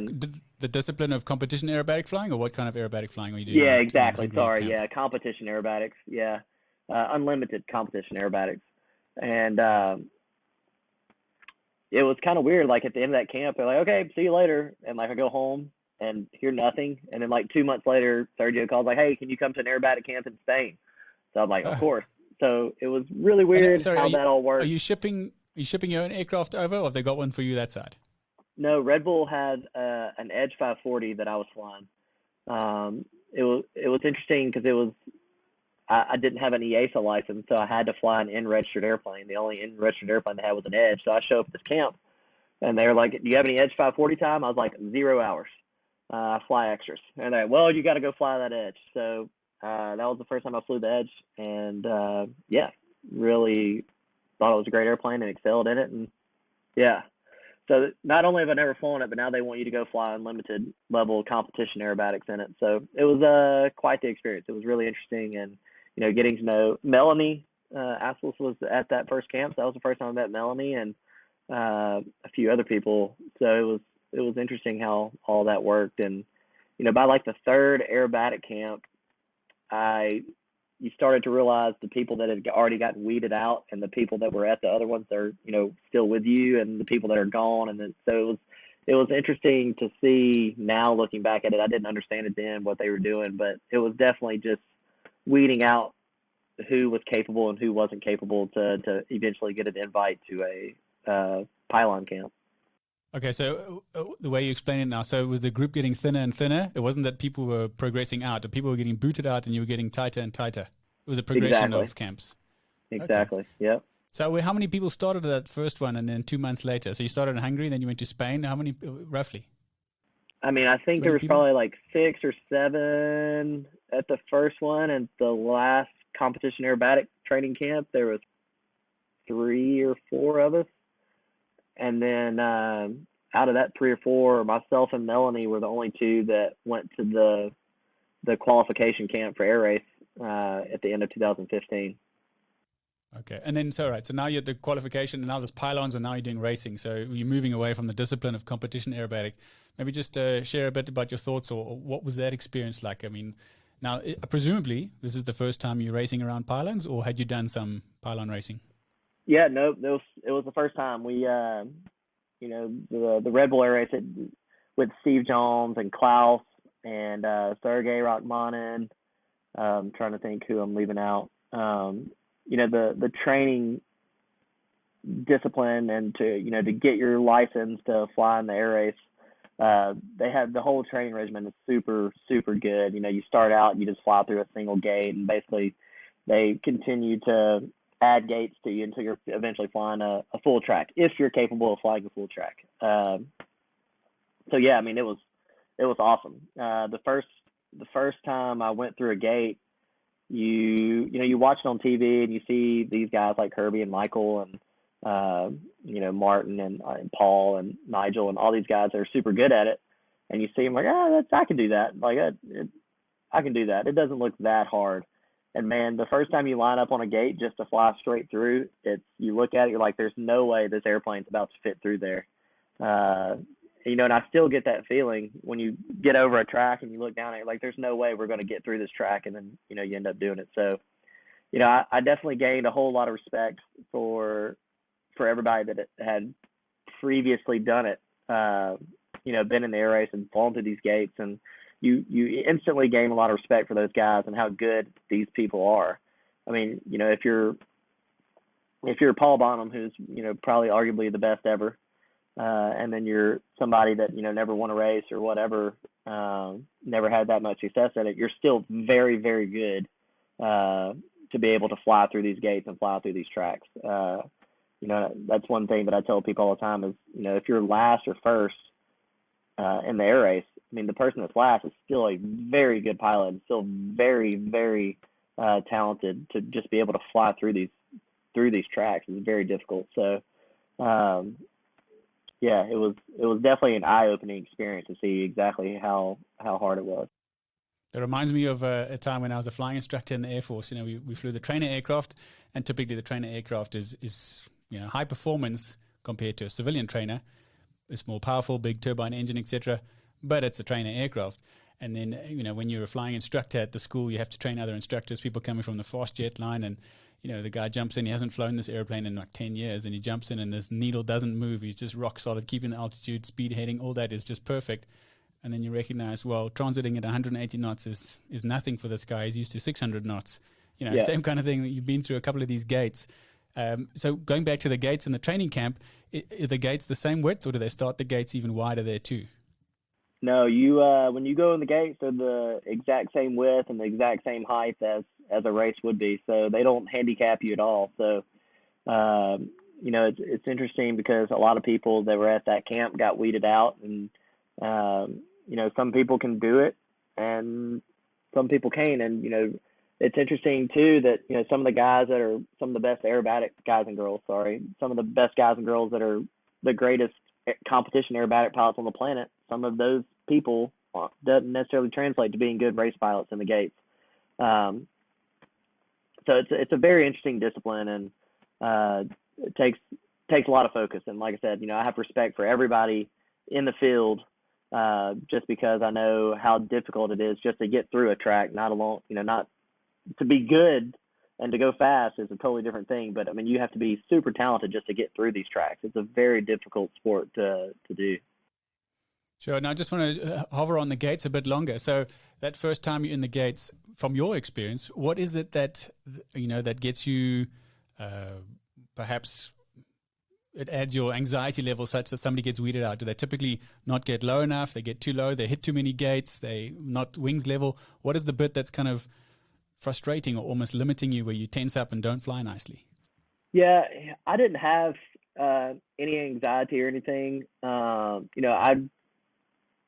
the discipline of competition aerobatic flying, or what kind of aerobatic flying are you doing? Yeah, exactly. Sorry. Yeah, competition aerobatics. Yeah, unlimited competition aerobatics. And it was kind of weird. Like at the end of that camp, they're like, okay, see you later. And like I go home and hear nothing. And then like 2 months later, Sergio calls like, hey, can you come to an aerobatic camp in Spain? So I'm like, of course. So it was really weird how that all worked. Are you shipping your own aircraft over, or have they got one for you that side? No, Red Bull had an Edge 540 that I was flying. It was interesting because I didn't have an EASA license, so I had to fly an in-registered airplane. The only in-registered airplane they had was an Edge. So I show up at this camp, and they were like, do you have any Edge 540 time? I was like, 0 hours. Fly extras. And they're like, well, you got to go fly that Edge. So that was the first time I flew the Edge. And, yeah, really thought it was a great airplane and excelled in it. And, yeah. So not only have I never flown it, but now they want you to go fly unlimited level competition aerobatics in it. So it was quite the experience. It was really interesting. And, you know, getting to know Melanie Asselis was at that first camp. So that was the first time I met Melanie and a few other people. So it was interesting how all that worked. And, you know, by like the third aerobatic camp, I you started to realize the people that had already gotten weeded out and the people that were at the other ones that are, still with you, and the people that are gone. And then, so it was interesting to see now looking back at it. I didn't understand it then what they were doing, but it was definitely just weeding out who was capable and who wasn't capable to eventually get an invite to a pylon camp. Okay, so the way you explain it now, so was the group getting thinner and thinner? It wasn't that people were progressing out, but people were getting booted out and you were getting tighter and tighter. It was a progression of camps. Exactly, okay. Yep. So how many people started that first one and then 2 months later? So you started in Hungary, then you went to Spain. How many, roughly? I mean, I think there was probably like 6 or 7 at the first one, and the last competition aerobatic training camp, there was 3 or 4 of us. And then out of that 3 or 4, myself and Melanie were the only 2 that went to the qualification camp for air race at the end of 2015. Okay, and then so now you're at the qualification, and now there's pylons, and now you're doing racing. So you're moving away from the discipline of competition aerobatic. Maybe just share a bit about your thoughts, or what was that experience like? I mean, now presumably this is the first time you're racing around pylons, or had you done some pylon racing? Yeah, no, it was the first time. We, the Red Bull Air Race with Steve Jones and Klaus and Sergey Rachmanin. I'm trying to think who I'm leaving out. The training discipline and to get your license to fly in the air race. They have the whole training regimen is super, super good. You start out, you just fly through a single gate, and basically they continue to add gates to you until you're eventually flying a full track, if you're capable of flying a full track. So yeah, I mean, it was awesome. The first time I went through a gate, you watch it on TV and you see these guys like Kirby and Michael and Martin and Paul and Nigel and all these guys that are super good at it, and you see them like, I can do that. Like I can do that. It doesn't look that hard. And man, the first time you line up on a gate just to fly straight through, you look at it, you're like, there's no way this airplane's about to fit through there. And I still get that feeling when you get over a track and you look down at it, like, there's no way we're going to get through this track. And then, you end up doing it. So, I definitely gained a whole lot of respect for everybody that had previously done it, been in the air race and flown through these gates. And you instantly gain a lot of respect for those guys and how good these people are. I mean, if you're Paul Bonham, who's, probably arguably the best ever, and then you're somebody that, never won a race or whatever, never had that much success at it, you're still very, very good to be able to fly through these gates and fly through these tracks. That's one thing that I tell people all the time is, if you're last or first in the air race, I mean, the person that's last is still a very good pilot, still very, very talented to just be able to fly through these tracks. It's very difficult. So, yeah, it was definitely an eye-opening experience to see exactly how hard it was. It reminds me of a time when I was a flying instructor in the Air Force. We flew the trainer aircraft, and typically the trainer aircraft is high performance compared to a civilian trainer. It's more powerful, big turbine engine, etc. But it's a trainer aircraft. And then, when you're a flying instructor at the school, you have to train other instructors, people coming from the fast jet line. And, the guy jumps in, he hasn't flown this airplane in like 10 years, and he jumps in and this needle doesn't move. He's just rock solid, keeping the altitude, speed heading, all that is just perfect. And then you recognize, well, transiting at 180 knots is nothing for this guy. He's used to 600 knots. Same kind of thing that you've been through a couple of these gates. So going back to the gates in the training camp, are the gates the same width, or do they start the gates even wider there too? No, when you go in the gates, they're the exact same width and the exact same height as a race would be. So they don't handicap you at all. So, it's interesting because a lot of people that were at that camp got weeded out, and some people can do it and some people can't. And it's interesting too that some of the guys that are some of the best aerobatic guys and girls, some of the best guys and girls that are the greatest competition aerobatic pilots on the planet, some of those people doesn't necessarily translate to being good race pilots in the gates. So it's a very interesting discipline, and it takes a lot of focus. And like I said, I have respect for everybody in the field, just because I know how difficult it is just to get through a track, not to be good and to go fast is a totally different thing. But I mean, you have to be super talented just to get through these tracks. It's a very difficult sport to do. Sure. Now, I just want to hover on the gates a bit longer. So that first time you're in the gates, from your experience, what is it that, that gets you perhaps it adds your anxiety level such that somebody gets weeded out? Do they typically not get low enough? They get too low? They hit too many gates? They not wings level? What is the bit that's kind of frustrating or almost limiting you where you tense up and don't fly nicely? Yeah, I didn't have any anxiety or anything. I've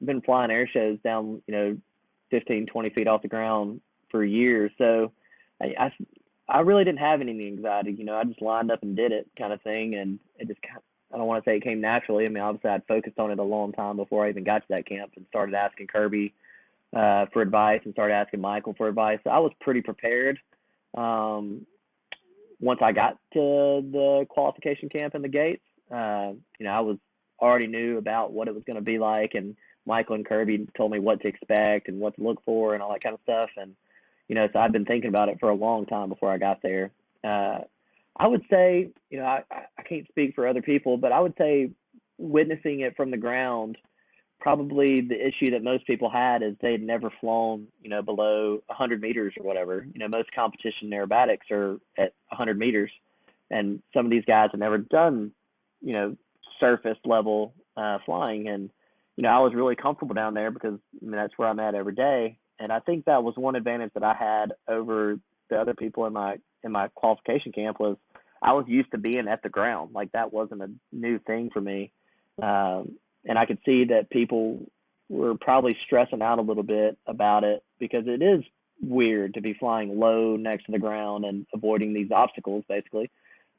been flying air shows down, 15, 20 feet off the ground for years. So I really didn't have any anxiety. I just lined up and did it kind of thing. And it just, I don't want to say it came naturally. I mean, obviously I'd focused on it a long time before I even got to that camp and started asking Kirby for advice and started asking Michael for advice. So I was pretty prepared. Once I got to the qualification camp and the gates, I already knew about what it was going to be like, and Michael and Kirby told me what to expect and what to look for and all that kind of stuff. And, so I've been thinking about it for a long time before I got there. I would say, I can't speak for other people, but I would say witnessing it from the ground, probably the issue that most people had is they'd never flown, below 100 meters or whatever. Most competition aerobatics are at 100 meters, and some of these guys have never done, surface level flying. And, I was really comfortable down there because that's where I'm at every day. And I think that was one advantage that I had over the other people in my qualification camp was I was used to being at the ground. Like that wasn't a new thing for me. And I could see that people were probably stressing out a little bit about it because it is weird to be flying low next to the ground and avoiding these obstacles, basically.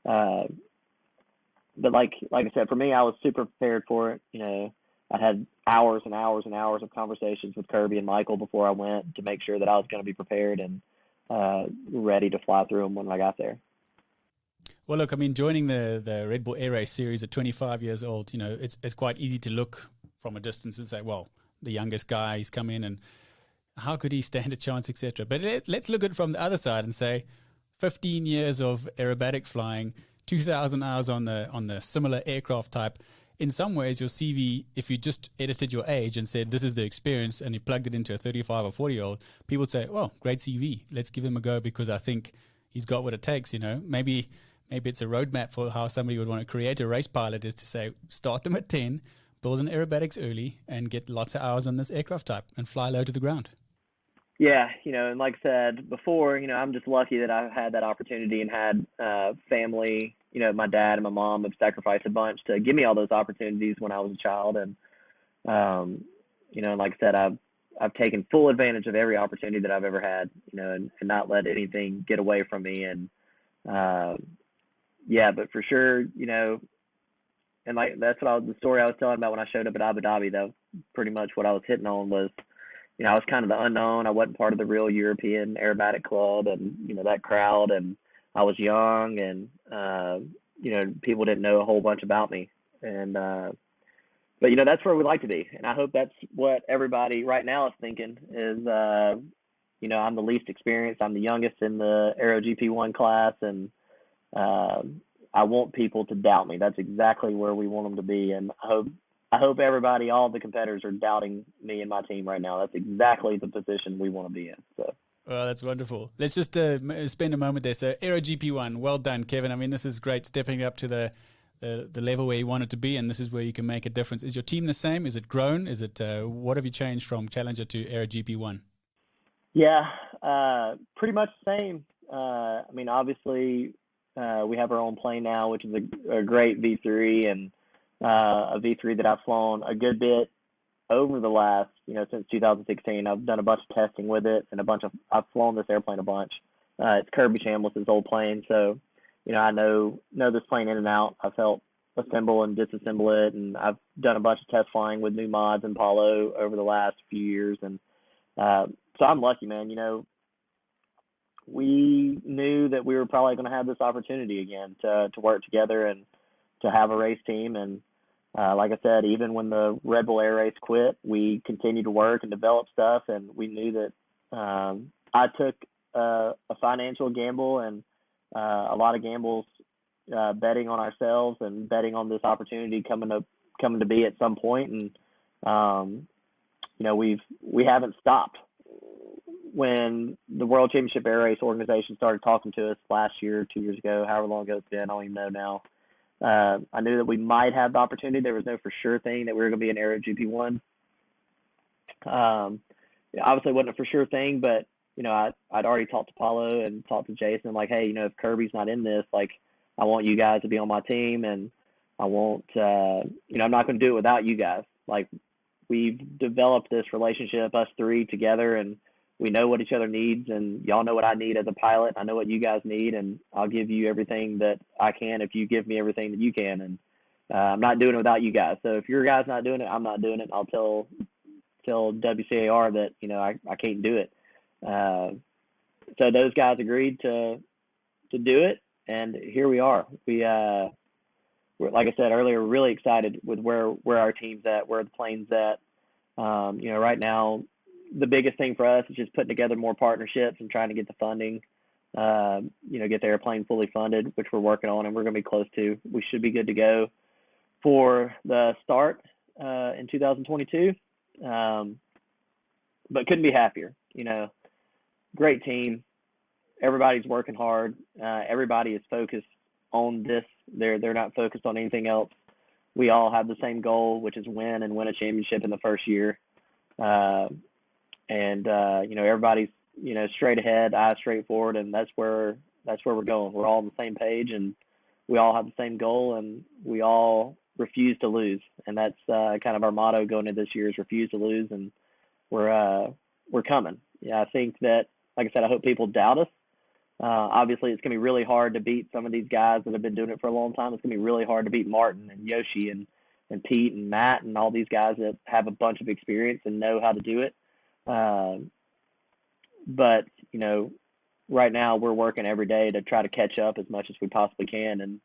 But like I said, for me, I was super prepared for it. I had hours and hours and hours of conversations with Kirby and Michael before I went to make sure that I was going to be prepared and ready to fly through them when I got there. Well, look, I mean, joining the Red Bull Air Race series at 25 years old, it's quite easy to look from a distance and say, well, the youngest guy, he's come in and how could he stand a chance, etc. But let's look at it from the other side and say 15 years of aerobatic flying, 2,000 hours on the similar aircraft type. In some ways, your CV, if you just edited your age and said, this is the experience, and you plugged it into a 35 or 40-year-old, people would say, well, great CV. Let's give him a go because I think he's got what it takes, Maybe it's a roadmap for how somebody would want to create a race pilot is to say, start them at 10, build an aerobatics early, and get lots of hours on this aircraft type and fly low to the ground. Yeah, and like I said before, I'm just lucky that I've had that opportunity and had family. My dad and my mom have sacrificed a bunch to give me all those opportunities when I was a child. And, and like I said, I've taken full advantage of every opportunity that I've ever had, and not let anything get away from me. And, yeah, but for sure, and like that's the story I was telling about when I showed up at Abu Dhabi. That was pretty much what I was hitting on was, I was kind of the unknown. I wasn't part of the real European aerobatic club and, that crowd. And I was young and, people didn't know a whole bunch about me. And, but, that's where we like to be. And I hope that's what everybody right now is thinking is, I'm the least experienced. I'm the youngest in the AeroGP1 class. And, I want people to doubt me. That's exactly where we want them to be. And I hope everybody, all the competitors are doubting me and my team right now. That's exactly the position we want to be in. So. Oh, that's wonderful. Let's just spend a moment there. So AeroGP1, well done, Kevin. I mean, this is great, stepping up to the level where you want it to be, and this is where you can make a difference. Is your team the same? Is it grown? Is it what have you changed from Challenger to AeroGP1? Yeah, pretty much the same. I mean, obviously, we have our own plane now, which is a great V3 and a V3 that I've flown a good bit over the last, since 2016. I've done a bunch of testing with it and I've flown this airplane a bunch. It's Kirby Chambliss's old plane. So, I know this plane in and out. I've helped assemble and disassemble it. And I've done a bunch of test flying with new mods and Paulo over the last few years. And so I'm lucky, man. We knew that we were probably going to have this opportunity again to work together and to have a race team. And like I said, even when the Red Bull Air Race quit, we continued to work and develop stuff. And we knew that I took a financial gamble and a lot of gambles betting on ourselves and betting on this opportunity coming to be at some point. And we haven't stopped. When the World Championship Air Race organization started talking to us last year, 2 years ago, however long ago it's been, I don't even know now. I knew that we might have the opportunity. There was no for sure thing that we were going to be an AeroGP1. Obviously, it wasn't a for sure thing, but I'd already talked to Paulo and talked to Jason, like, hey, if Kirby's not in this, like, I want you guys to be on my team, and I won't, I'm not going to do it without you guys. Like, we've developed this relationship, us three together, and we know what each other needs, and y'all know what I need as a pilot. I know what you guys need, and I'll give you everything that I can if you give me everything that you can. And I'm not doing it without you guys. So if your guys not doing it, I'm not doing it. I'll tell WCAR that I can't do it. So those guys agreed to do it, and here we are. We're, like I said earlier, really excited with where our team's at, where the plane's at. Right now, the biggest thing for us is just putting together more partnerships and trying to get the funding, get the airplane fully funded, which we're working on, and we're going to be close to. We should be good to go for the start in 2022. But couldn't be happier. Great team. Everybody's working hard. Everybody is focused on this. They're not focused on anything else. We all have the same goal, which is win a championship in the first year. Everybody's, straight ahead, eyes straight forward, and that's where we're going. We're all on the same page, and we all have the same goal, and we all refuse to lose. And that's kind of our motto going into this year is refuse to lose, and we're coming. Yeah, I think that, like I said, I hope people doubt us. Obviously, it's going to be really hard to beat some of these guys that have been doing it for a long time. It's going to be really hard to beat Martin and Yoshi and Pete and Matt and all these guys that have a bunch of experience and know how to do it. But right now we're working every day to try to catch up as much as we possibly can. And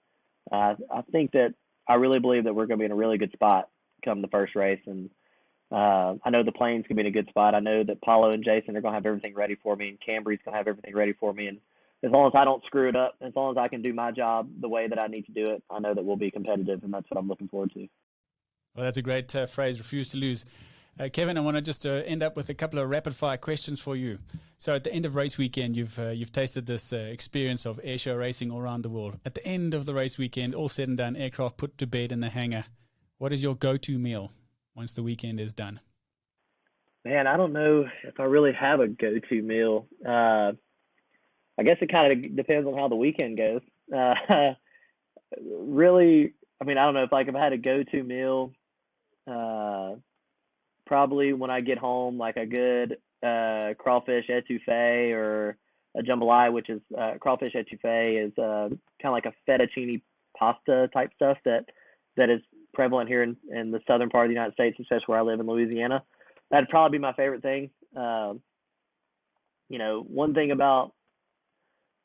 I think that I really believe that we're going to be in a really good spot come the first race. And I know the plane's going to be in a good spot. I know that Paulo and Jason are going to have everything ready for me, and Cambry's going to have everything ready for me. And as long as I don't screw it up, as long as I can do my job the way that I need to do it, I know that we'll be competitive, and that's what I'm looking forward to. Well, that's a great phrase, refuse to lose. Kevin, I want to just end up with a couple of rapid-fire questions for you. So at the end of race weekend, you've tasted this experience of airshow racing all around the world. At the end of the race weekend, all said and done, aircraft put to bed in the hangar, what is your go-to meal once the weekend is done? Man, I don't know if I really have a go-to meal. I guess it kind of depends on how the weekend goes. Really, I mean, I don't know if I had a go-to meal. Probably when I get home, like a good crawfish etouffee or a jambalaya, which is crawfish etouffee is kind of like a fettuccine pasta type stuff that is prevalent here in the southern part of the United States, especially where I live in Louisiana. That'd probably be my favorite thing. One thing about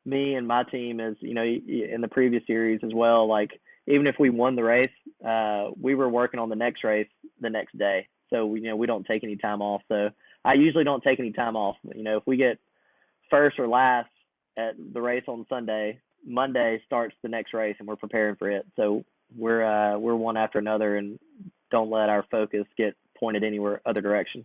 me and my team is, in the previous series as well, like even if we won the race, we were working on the next race the next day. So, we don't take any time off. So I usually don't take any time off. If we get first or last at the race on Sunday, Monday starts the next race and we're preparing for it. So we're one after another and don't let our focus get pointed anywhere other direction.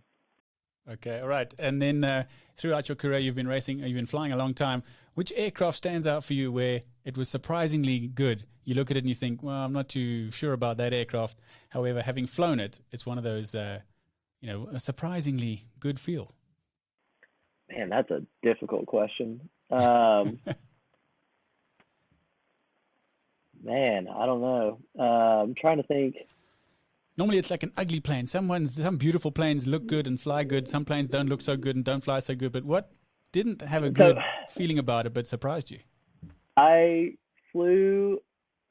Okay, all right. And then throughout your career, you've been flying a long time. Which aircraft stands out for you where it was surprisingly good? You look at it and you think, well, I'm not too sure about that aircraft. However, having flown it, it's one of those, a surprisingly good feel. Man, that's a difficult question. Man, I don't know. I'm trying to think. Normally it's like an ugly plane. Some beautiful planes look good and fly good. Some planes don't look so good and don't fly so good. But what didn't have a good feeling about it but surprised you? I flew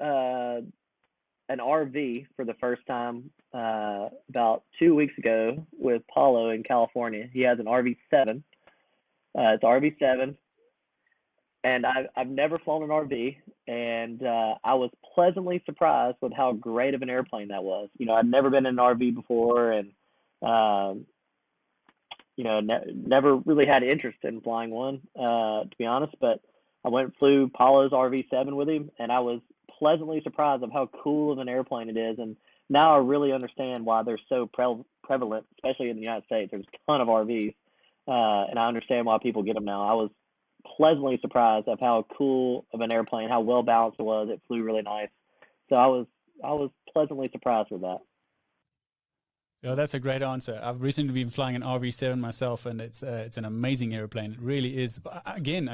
an RV for the first time about 2 weeks ago with Paulo in California. He has an RV7. It's RV7. And I've never flown an RV, and I was pleasantly surprised with how great of an airplane that was. I'd never been in an RV before, and never really had interest in flying one, to be honest. But I went and flew Paulo's RV7 with him, and I was pleasantly surprised of how cool of an airplane it is. And now I really understand why they're so prevalent, especially in the United States. There's a ton of RVs, and I understand why people get them now. I was pleasantly surprised of how cool of an airplane, how well balanced it was. It flew really nice. So I was pleasantly surprised with that. Yeah, that's a great answer. I've recently been flying an RV7 myself, and it's an amazing airplane. It really is. Again,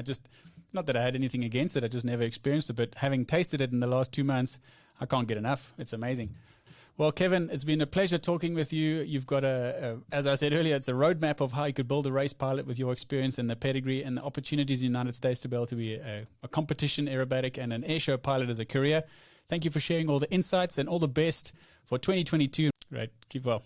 not that I had anything against it, I just never experienced it, but having tasted it in the last 2 months, I can't get enough. It's amazing. Well, Kevin, it's been a pleasure talking with you. You've got as I said earlier, it's a roadmap of how you could build a race pilot with your experience and the pedigree and the opportunities in the United States to be able to be a competition aerobatic and an airshow pilot as a career. Thank you for sharing all the insights and all the best for 2022. Great. Keep well.